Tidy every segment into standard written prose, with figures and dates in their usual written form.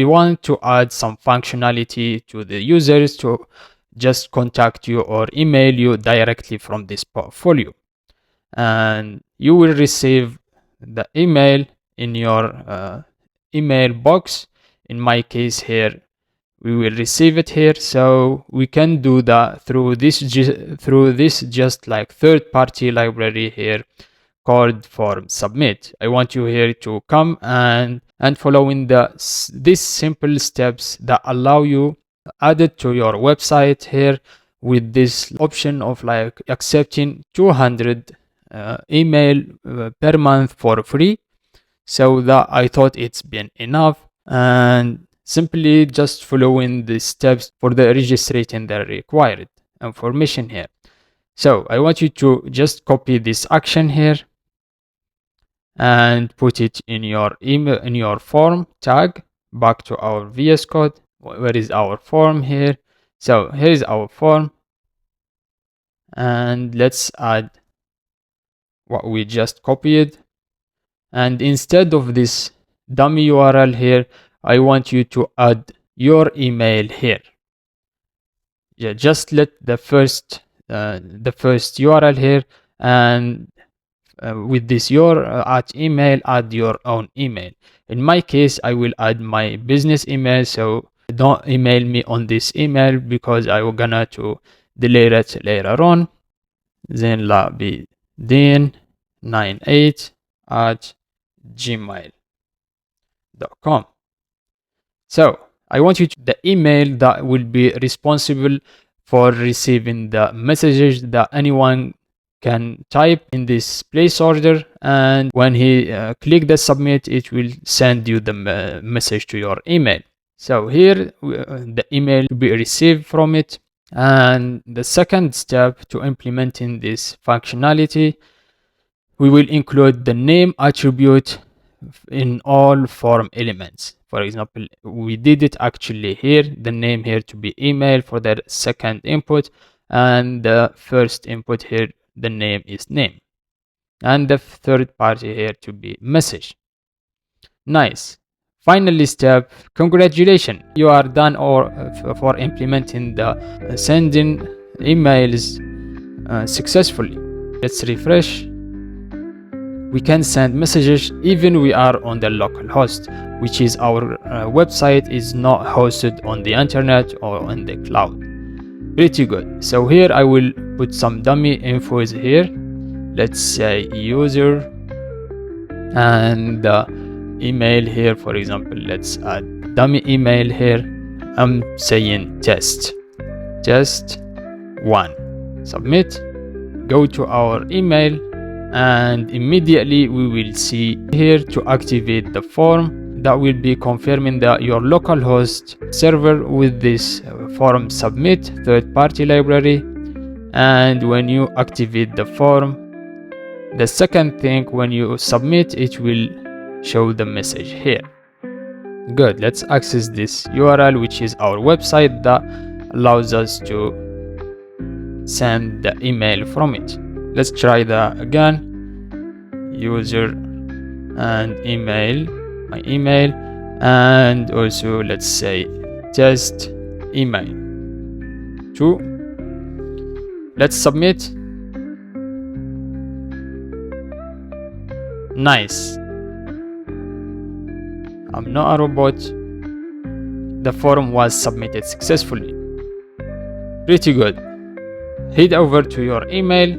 We want to add some functionality to the users to just contact you or email you directly from this portfolio, and you will receive the email in your email box. In my case here, we will receive it here, so we can do that through this just like third-party library here called FormSubmit. I want you here to come and following these simple steps that allow you add it to your website here with this option of like accepting 200 email per month for free. So that I thought it's been enough, and simply just following the steps for the registration the required information here. So I want you to just copy this action here and put it in your email, in your form tag. Back to our VS Code. Where is our form here? So here is our form, and let's add what we just copied. And instead of this dummy URL here, I want you to add your email here. Yeah, just let the first URL here, and with this your at email, add your own email. In my case, I will add my business email, so don't email me on this email because I will gonna to delete it later on. zainlabdin98@gmail.com. So I want you to the email that will be responsible for receiving the messages that anyone can type in this place order, and when he click the submit, it will send you the message to your email. So here the email to be received from it. And the second step to implementing this functionality, we will include the name attribute in all form elements. For example, we did it actually here, the name here to be email for the second input, and the first input here, the name is name, and the third party here to be message. Nice. Finally step, congratulations, you are done for implementing the sending emails successfully. Let's refresh. We can send messages even we are on the local host, which is our website is not hosted on the internet or on the cloud. Pretty good. So here I will put some dummy infos here. Let's say user, and email here, for example, let's add dummy email here. I'm saying test 1. Submit. Go to our email, and immediately we will see here to activate the form that will be confirming that your localhost server with this FormSubmit third-party library. And when you activate the form, the second thing, when you submit, it will show the message here. Good. Let's access this URL, which is our website that allows us to send the email from it. Let's try that again. User and email, my email, and also let's say test email 2. Let's submit. Nice. I'm not a robot. The form was submitted successfully. Pretty good. Head over to your email,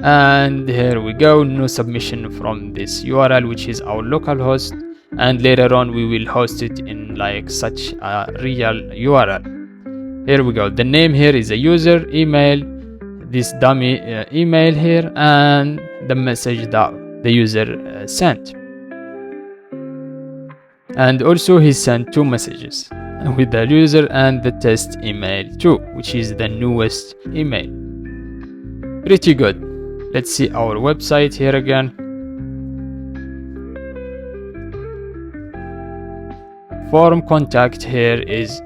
and here we go, no submission from this URL, which is our localhost, and later on we will host it in like such a real URL. Here we go. The name here is a user, email, this dummy email here, and the message that the user sent. And also he sent 2 messages with the user and the test email 2, which is the newest email. Pretty good. Let's see our website here again. Form contact here is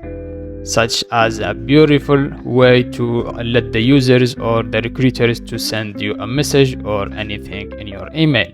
such as a beautiful way to let the users or the recruiters to send you a message or anything in your email.